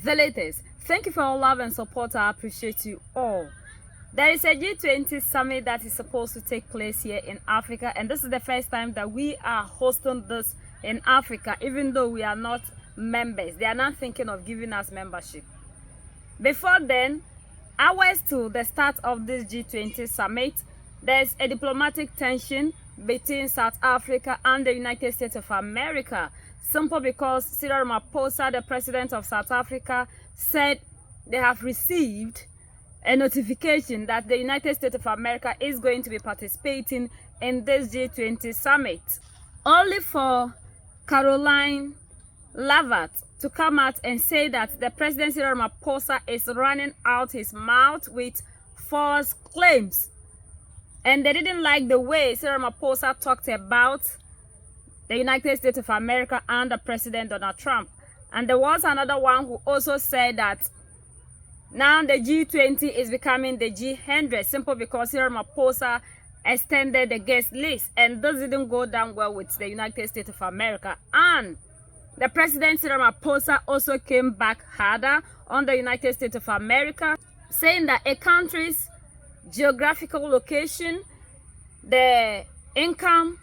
the latest. Thank you for your love and support. I appreciate you all. There is a G20 summit that is supposed to take place here in Africa, and this is the first time that we are hosting this in Africa, even though we are not members. They are not thinking of giving us membership. Before then, hours to the start of this G20 summit, there's a diplomatic tension between South Africa and the United States of America, simply because Cyril Ramaphosa, the president of South Africa, said they have received a notification that the United States of America is going to be participating in this G20 summit, only for Caroline Leavitt to come out and say that the president Cyril Ramaphosa is running out his mouth with false claims. And they didn't like the way Cyril Ramaphosa talked about the United States of America and the President Donald Trump. And there was another one who also said that now the G20 is becoming the G100, simply because Cyril Ramaphosa extended the guest list. And this didn't go down well with the United States of America. And the President Cyril Ramaphosa also came back harder on the United States of America, saying that a country's geographical location, the income,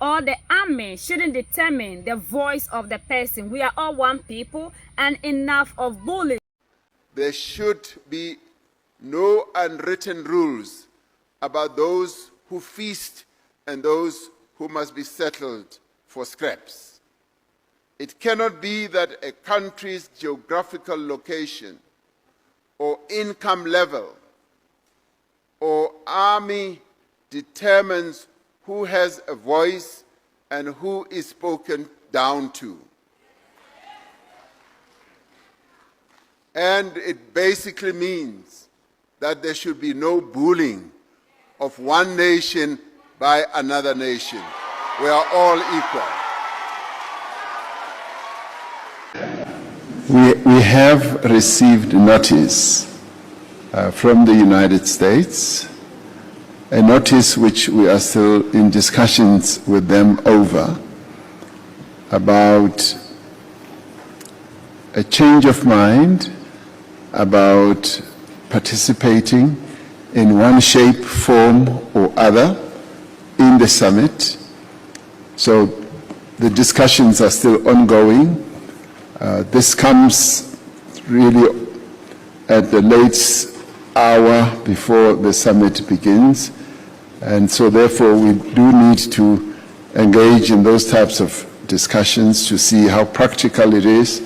or the army shouldn't determine the voice of the person. We are all one people, and enough of bullying. There should be no unwritten rules about those who feast and those who must be settled for scraps. It cannot be that a country's geographical location or income level or army determines who has a voice and who is spoken down to. And it basically means that there should be no bullying of one nation by another nation. We are all equal. We have received notice from the United States, a notice which we are still in discussions with them over, about a change of mind about participating in one shape, form or other in the summit. So the discussions are still ongoing. This comes really at the late hour before the summit begins, and so therefore we do need to engage in those types of discussions to see how practical it is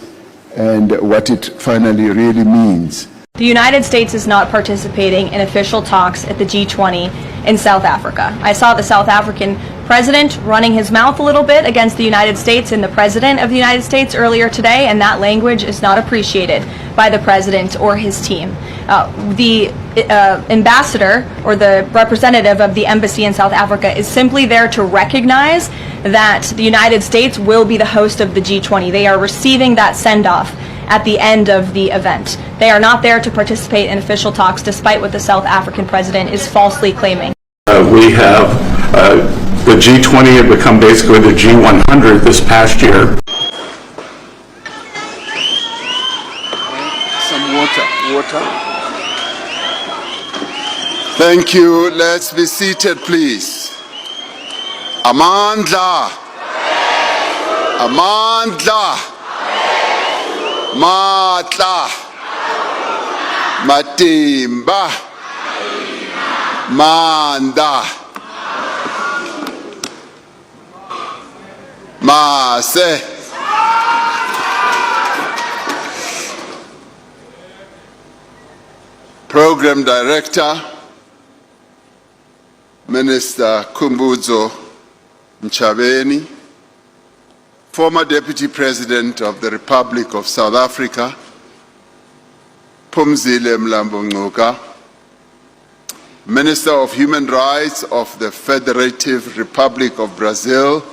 and what it finally really means. The United States is not participating in official talks at the G20 in South Africa. I saw the South African president running his mouth a little bit against the United States and the president of the United States earlier today, and that language is not appreciated by the president or his team. The ambassador or the representative of the embassy in South Africa is simply there to recognize that the United States will be the host of the G20. They are receiving that send-off at the end of the event. They are not there to participate in official talks, despite what the South African president is falsely claiming. We have the G20 had become basically the G100 this past year. Some water. Thank you. Let's be seated, please. Amandla. Amandla. Matla. Matimba. Manda. Mase. Program Director, Minister Kumbuzo Nchabeni, former Deputy President of the Republic of South Africa, Phumzile Mlambo Ngcuka, Minister of Human Rights of the Federative Republic of Brazil,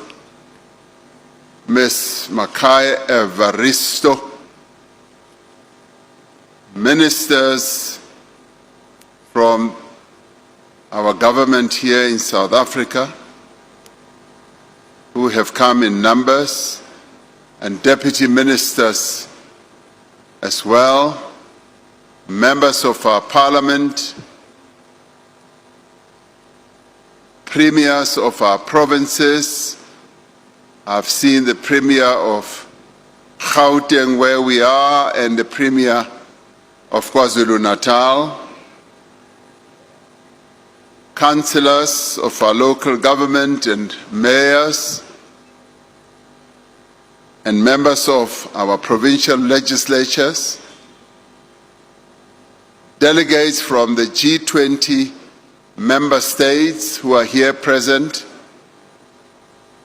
Ms. Makai Evaristo, ministers from our government here in South Africa, who have come in numbers, and deputy ministers as well, members of our parliament, premiers of our provinces. I've seen the premier of Gauteng where we are and the premier of KwaZulu-Natal, councillors of our local government and mayors, and members of our provincial legislatures, delegates from the G20 member states who are here present,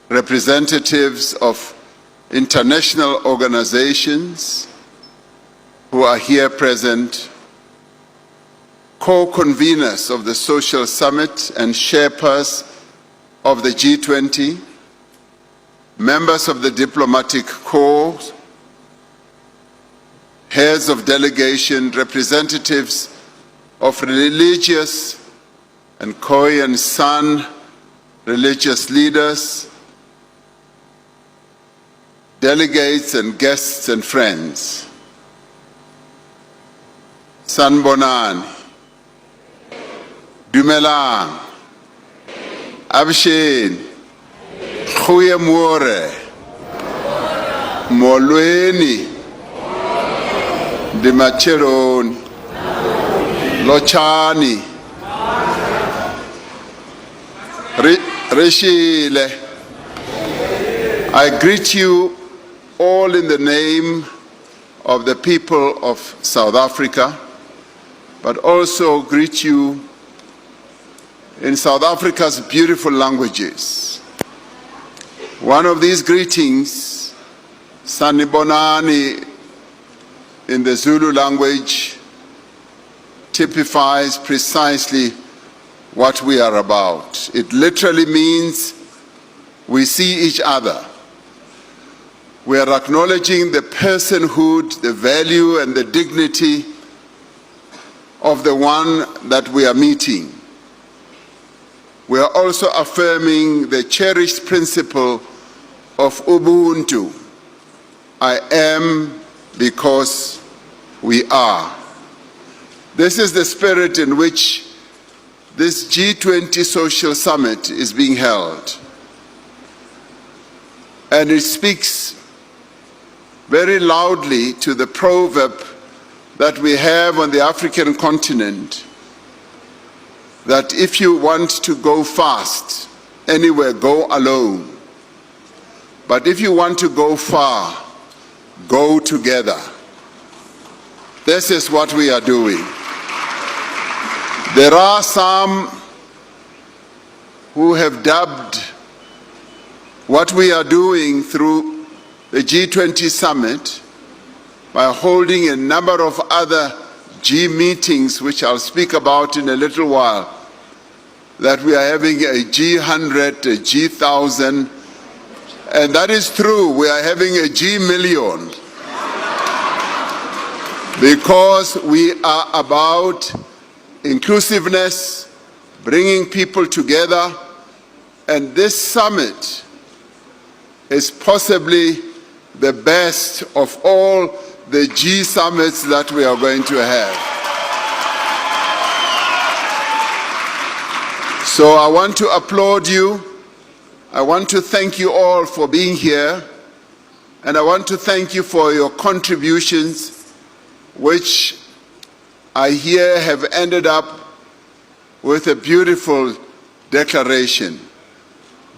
representatives of international organizations who are here present, co-conveners of the Social Summit and Sherpas of the G20, members of the diplomatic corps, heads of delegation, representatives of religious and Khoi and San religious leaders, delegates and guests and friends. Sanbonani, Dumelang, Abshin, Goeie More, Molweni, Dimacheron, Lochani, Rishile. I greet you all in the name of the people of South Africa, but also greet you in South Africa's beautiful languages. One of these greetings, Sanibonani in the Zulu language, typifies precisely what we are about. It literally means we see each other. We are acknowledging the personhood, the value, and the dignity of the one that we are meeting. We are also affirming the cherished principle of Ubuntu. I am because we are. This is the spirit in which this G20 Social Summit is being held. And it speaks very loudly to the proverb that we have on the African continent, that if you want to go fast anywhere, go alone. But if you want to go far, go together. This is what we are doing. There are some who have dubbed what we are doing through the G20 summit by holding a number of other G meetings, which I'll speak about in a little while, that we are having a G100, a G1000, and that is true, we are having a G1,000,000, because we are about inclusiveness, bringing people together, and this summit is possibly the best of all the G summits that we are going to have. So I want to applaud you. I want to thank you all for being here, and I want to thank you for your contributions, which I hear have ended up with a beautiful declaration.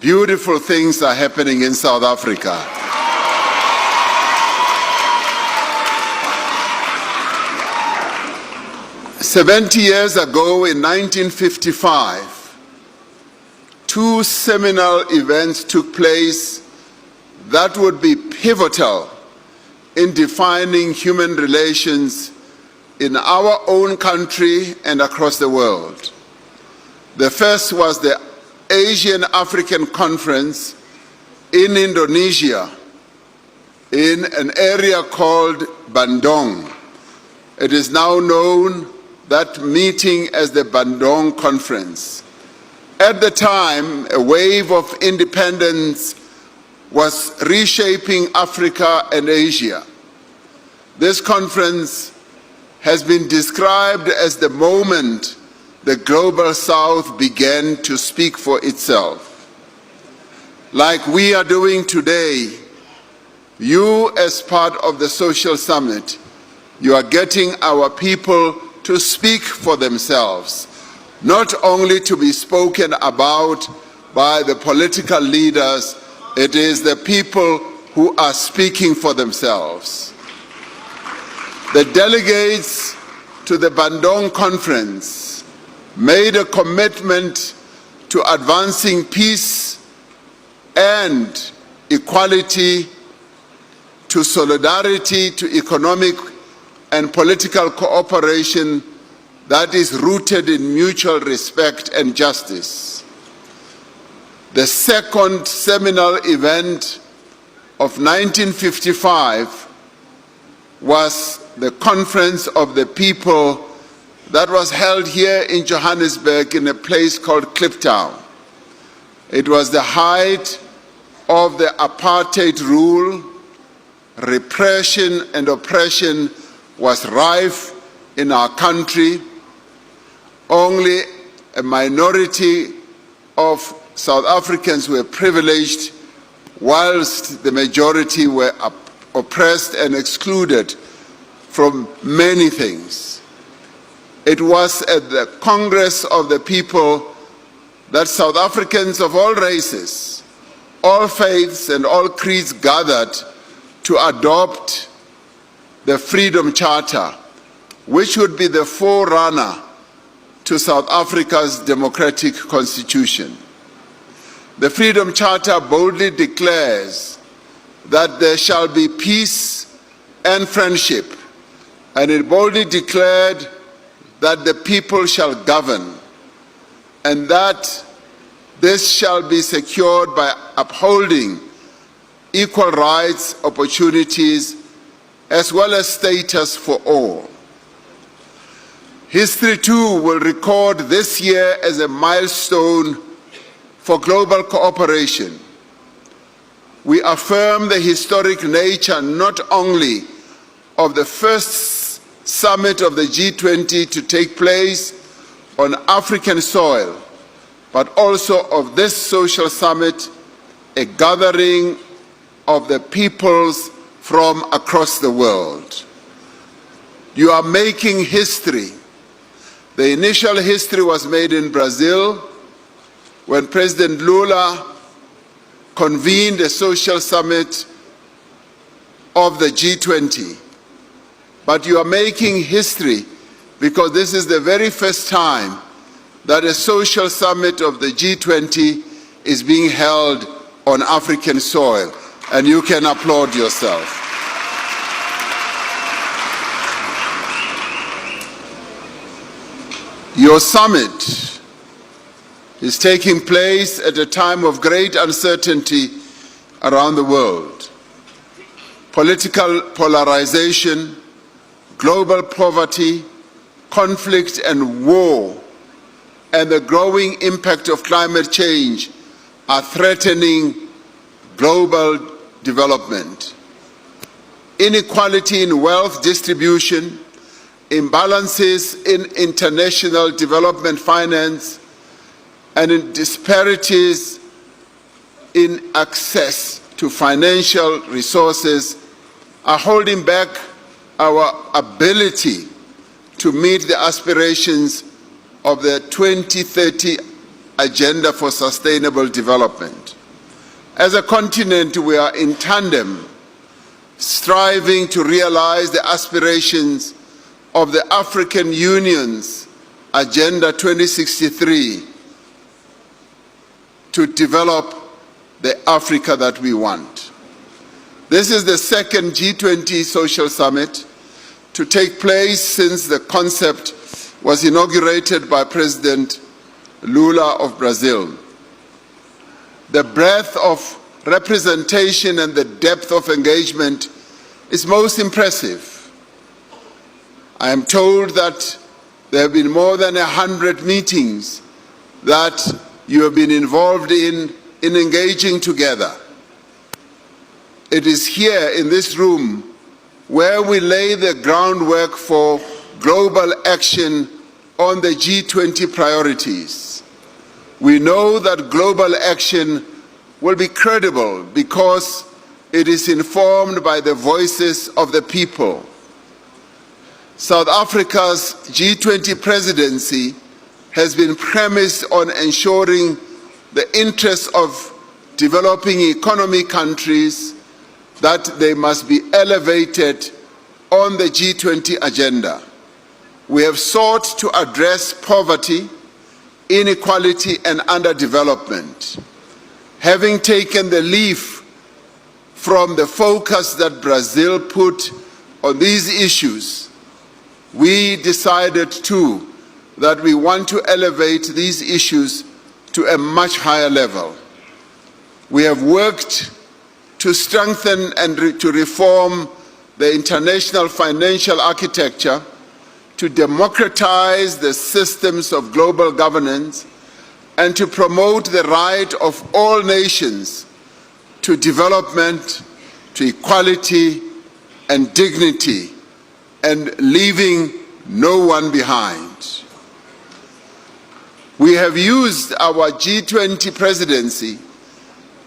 Beautiful things are happening in South Africa. "70 years ago, in 1955, two seminal events took place that would be pivotal in defining human relations in our own country and across the world. The first was the Asian African Conference in Indonesia, in an area called Bandung. It is now known, that meeting, as the Bandung Conference. At the time, a wave of independence was reshaping Africa and Asia. This conference has been described as the moment the Global South began to speak for itself. Like we are doing today, you, as part of the Social Summit, you are getting our people to speak for themselves, not only to be spoken about by the political leaders. It is the people who are speaking for themselves. The delegates to the Bandung Conference made a commitment to advancing peace and equality, to solidarity, to economic and political cooperation that is rooted in mutual respect and justice. The second seminal event of 1955 was the Conference of the People that was held here in Johannesburg in a place called Kliptown. It was the height of the apartheid rule. Repression and oppression was rife in our country. Only a minority of South Africans were privileged, whilst the majority were oppressed and excluded from many things. It was at the Congress of the People that South Africans of all races, all faiths and all creeds gathered to adopt the Freedom Charter, which would be the forerunner to South Africa's democratic constitution. The Freedom Charter boldly declares that there shall be peace and friendship, and it boldly declared that the people shall govern, and that this shall be secured by upholding equal rights, opportunities, as well as status for all. History too will record this year as a milestone for global cooperation. We affirm the historic nature not only of the first summit of the G20 to take place on African soil, but also of this social summit, a gathering of the peoples from across the world. You are making history. The initial history was made in Brazil when President Lula convened a social summit of the G20. But you are making history because this is the very first time that a social summit of the G20 is being held on African soil, and you can applaud yourself. Your summit is taking place at a time of great uncertainty around the world. Political polarization, global poverty, conflict and war, and the growing impact of climate change are threatening global development. Inequality in wealth distribution, imbalances in international development finance, and in disparities in access to financial resources are holding back our ability to meet the aspirations of the 2030 Agenda for Sustainable Development. As a continent, we are in tandem, striving to realize the aspirations of the African Union's Agenda 2063 to develop the Africa that we want. This is the second G20 Social Summit to take place since the concept was inaugurated by President Lula of Brazil. The breadth of representation and the depth of engagement is most impressive. I am told that there have been more than 100 meetings that you have been involved in engaging together. It is here in this room where we lay the groundwork for global action on the G20 priorities. We know that global action will be credible because it is informed by the voices of the people. South Africa's G20 presidency has been premised on ensuring the interests of developing economy countries, that they must be elevated on the G20 agenda. We have sought to address poverty, inequality, and underdevelopment. Having taken the leaf from the focus that Brazil put on these issues, we decided too that we want to elevate these issues to a much higher level. We have worked to strengthen and to reform the international financial architecture, to democratize the systems of global governance, and to promote the right of all nations to development, to equality and dignity, and leaving no one behind. We have used our G20 presidency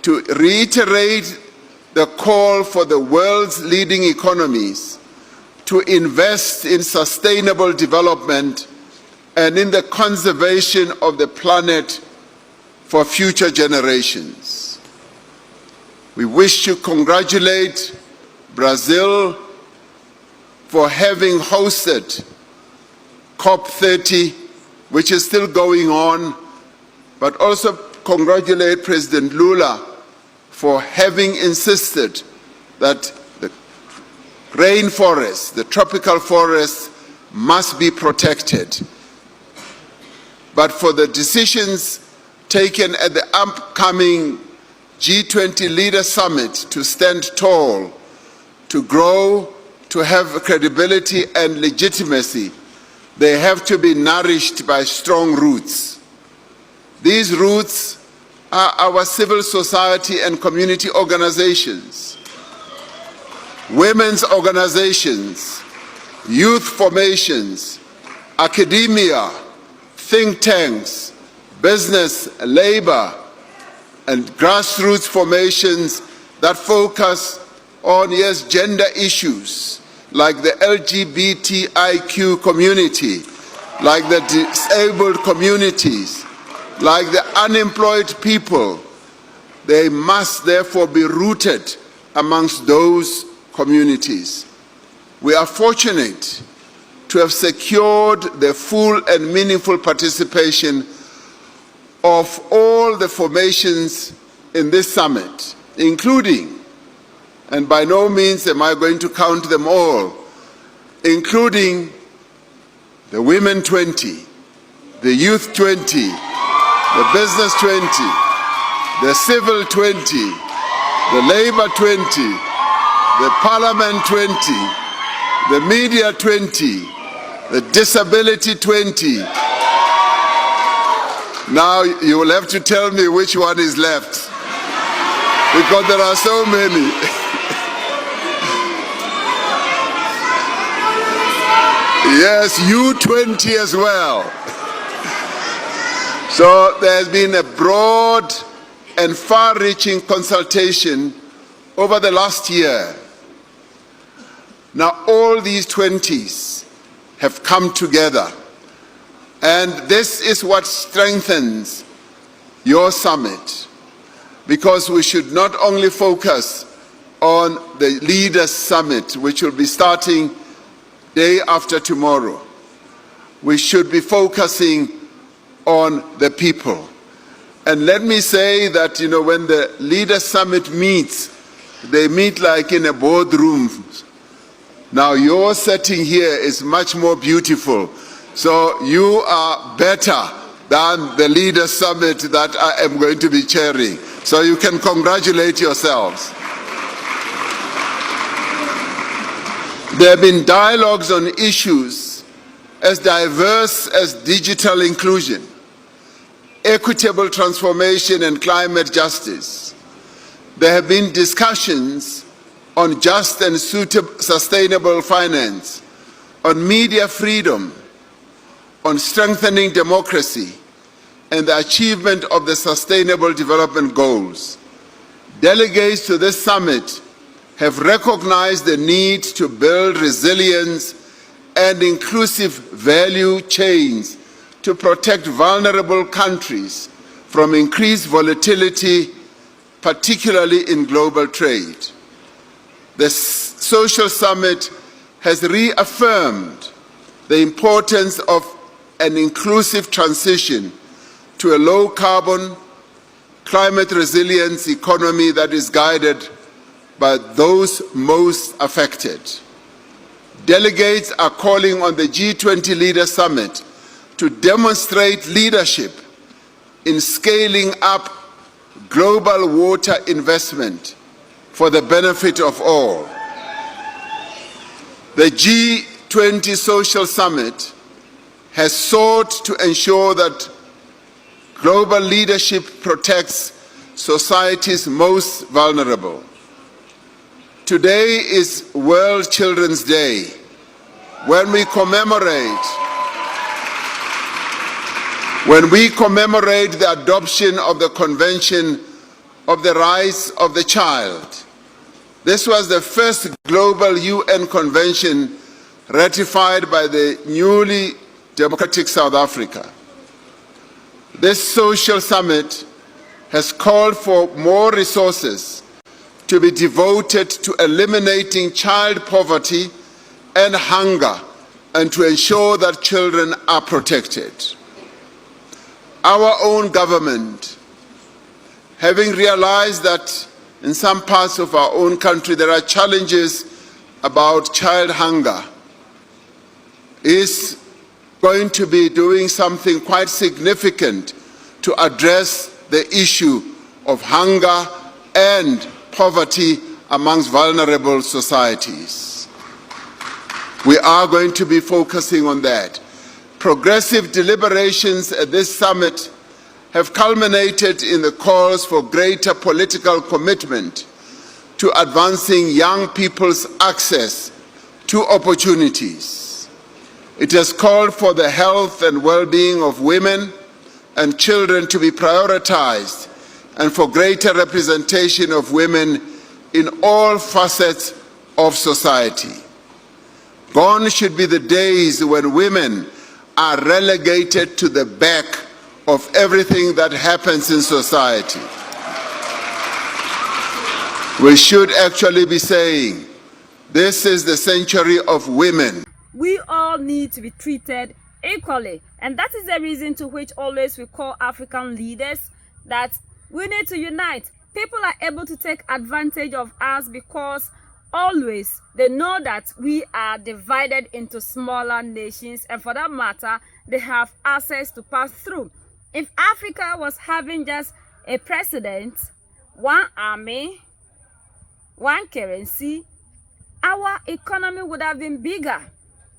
to reiterate the call for the world's leading economies to invest in sustainable development and in the conservation of the planet for future generations. We wish to congratulate Brazil for having hosted COP30, which is still going on, but also congratulate President Lula for having insisted that the rainforests, the tropical forests, must be protected. But for the decisions taken at the upcoming G20 Leader Summit to stand tall, to grow, to have credibility and legitimacy, they have to be nourished by strong roots. These roots are our civil society and community organizations, women's organizations, youth formations, academia, think tanks, business, labor, and grassroots formations that focus on, yes, gender issues, like the LGBTIQ community, like the disabled communities, like the unemployed people. They must therefore be rooted amongst those communities. We are fortunate to have secured the full and meaningful participation of all the formations in this summit, including, and by no means am I going to count them all, including the Women 20, the Youth 20, the Business 20, the Civil 20, the Labor 20, the Parliament 20, the Media 20, the Disability 20. Now you will have to tell me which one is left, because there are so many. Yes, U20 as well. So there's been a broad and far-reaching consultation over the last year. Now all these 20s have come together, and this is what strengthens your summit, because we should not only focus on the Leaders Summit, which will be starting day after tomorrow. We should be focusing on the people. And let me say that, when the Leaders Summit meets, they meet like in a boardroom. Now your setting here is much more beautiful. So you are better than the Leaders Summit that I am going to be chairing. So you can congratulate yourselves. There have been dialogues on issues as diverse as digital inclusion, equitable transformation, and climate justice. There have been discussions on just and sustainable finance, on media freedom, on strengthening democracy, and the achievement of the Sustainable Development Goals. Delegates to this summit have recognized the need to build resilience and inclusive value chains to protect vulnerable countries from increased volatility, particularly in global trade. The Social Summit has reaffirmed the importance of an inclusive transition to a low-carbon, climate-resilience economy that is guided by those most affected. Delegates are calling on the G20 Leaders Summit to demonstrate leadership in scaling up global water investment for the benefit of all. The G20 Social Summit has sought to ensure that global leadership protects society's most vulnerable. Today is World Children's Day, when we commemorate the adoption of the Convention of the Rights of the Child. This was the first global UN convention ratified by the newly democratic South Africa. This social summit has called for more resources to be devoted to eliminating child poverty and hunger and to ensure that children are protected. Our own government, having realized that in some parts of our own country there are challenges about child hunger, is going to be doing something quite significant to address the issue of hunger and poverty amongst vulnerable societies. We are going to be focusing on that. Progressive deliberations at this summit have culminated in the calls for greater political commitment to advancing young people's access to opportunities. It has called for the health and well-being of women and children to be prioritized and for greater representation of women in all facets of society. Gone should be the days when women are relegated to the back of everything that happens in society. We should actually be saying, this is the century of women. We all need to be treated equally, and that is the reason to which always we call African leaders that we need to unite. People are able to take advantage of us because always they know that we are divided into smaller nations, and for that matter they have access to pass through. If Africa was having just a president, one army, one currency, our economy would have been bigger,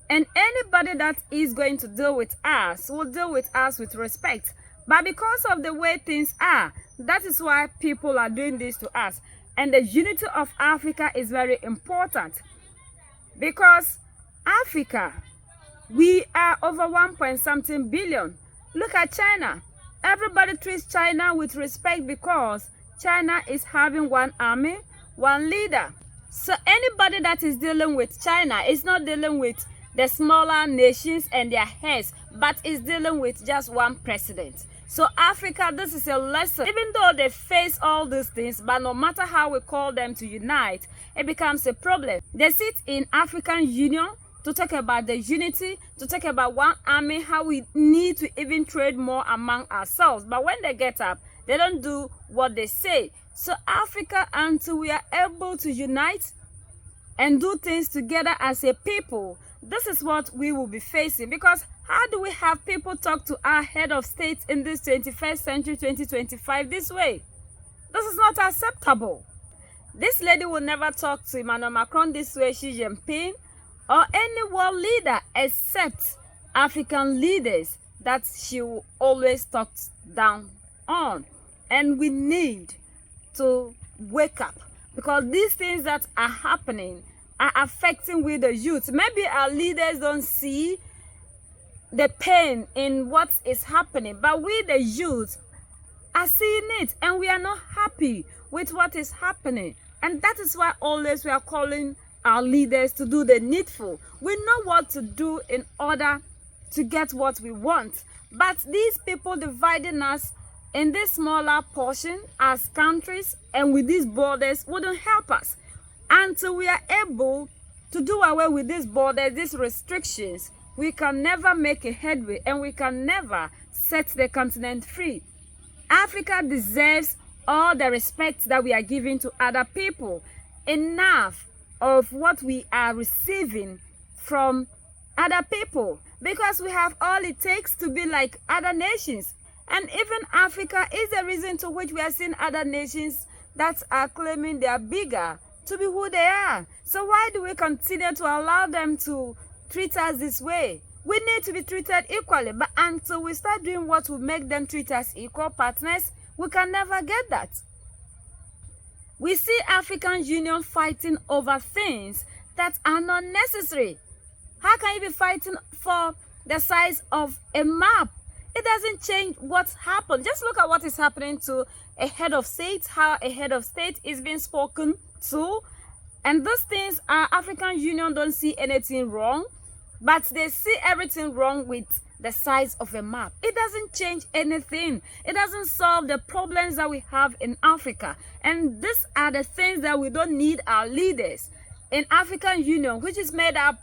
and anybody that is going to deal with us will deal with us with respect. But because of the way things are, that is why people are doing this to us. And the unity of Africa is very important, because Africa, we are over 1.something billion. Look at China. Everybody treats China with respect because China is having one army, one leader. So anybody that is dealing with China is not dealing with the smaller nations and their heads, but is dealing with just one president. So Africa, this is a lesson. Even though they face all these things, but no matter how we call them to unite, it becomes a problem. They sit in African Union to talk about the unity, to talk about one army, how we need to even trade more among ourselves. But when they get up, they don't do what they say. So Africa, until we are able to unite and do things together as a people, this is what we will be facing. Because how do we have people talk to our head of state in this 21st century, 2025, this way? This is not acceptable. This lady will never talk to Emmanuel Macron this way, Xi Jinping, or any world leader except African leaders that she will always talk down on. And we need to wake up. because these things that are happening are affecting we the youth. Maybe our leaders don't see the pain in what is happening, but we the youth are seeing it, and we are not happy with what is happening. And that is why always we are calling our leaders to do the needful. We know what to do in order to get what we want, but these people dividing us in this smaller portion as countries and with these borders wouldn't help us. Until we are able to do away with these borders, these restrictions, we can never make a headway, and we can never set the continent free. Africa deserves all the respect that we are giving to other people. Enough of what we are receiving from other people, because we have all it takes to be like other nations. And even Africa is the reason to which we are seeing other nations that are claiming they are bigger to be who they are. So why do we continue to allow them to treat us this way? We need to be treated equally, but until we start doing what will make them treat us equal partners, we can never get that. We see African Union fighting over things that are not necessary. How can you be fighting for the size of a map? It doesn't change what's happened. Just look at what is happening to a head of state, how a head of state is being spoken to. And those things, our African Union don't see anything wrong, but they see everything wrong with the size of a map. It doesn't change anything. It doesn't solve the problems that we have in Africa. And these are the things that we don't need our leaders in African Union, which is made up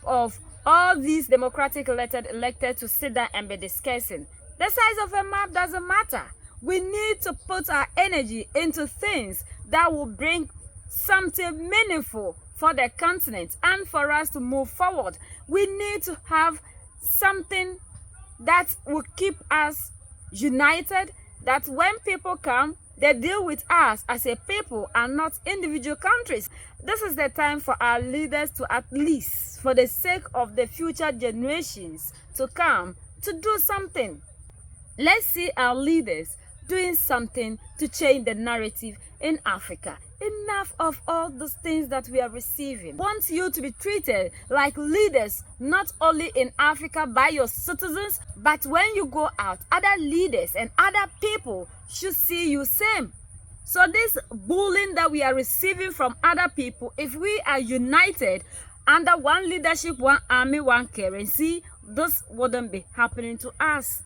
of all these democratic elected to sit down and be discussing. The size of a map doesn't matter. We need to put our energy into things that will bring something meaningful for the continent and for us to move forward. We need to have something that will keep us united, that when people come, they deal with us as a people and not individual countries. This is the time for our leaders to, at least for the sake of the future generations to come, to do something. Let's see our leaders doing something to change the narrative in Africa. Enough of all those things that we are receiving. I want you to be treated like leaders, not only in Africa by your citizens, but when you go out, other leaders and other people should see you same. So this bullying that we are receiving from other people, if we are united under one leadership, one army, one currency, this wouldn't be happening to us.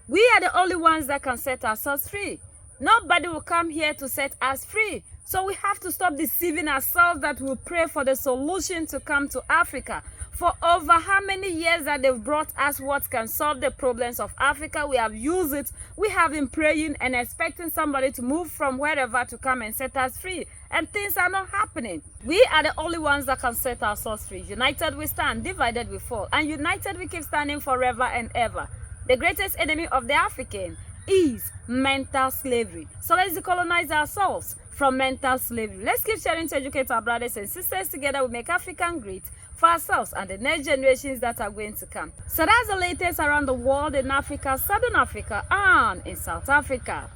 We are the only ones that can set ourselves free. Nobody will come here to set us free. So we have to stop deceiving ourselves that we'll pray for the solution to come to Africa. For over how many years that they've brought us what can solve the problems of Africa, we have used it. We have been praying and expecting somebody to move from wherever to come and set us free. And things are not happening. We are the only ones that can set ourselves free. United we stand, divided we fall. And united we keep standing forever and ever. The greatest enemy of the African is mental slavery. So let's decolonize ourselves from mental slavery. Let's keep sharing to educate our brothers and sisters. Together we make African great for ourselves and the next generations that are going to come. So that's the latest around the world in Africa, Southern Africa, and in South Africa.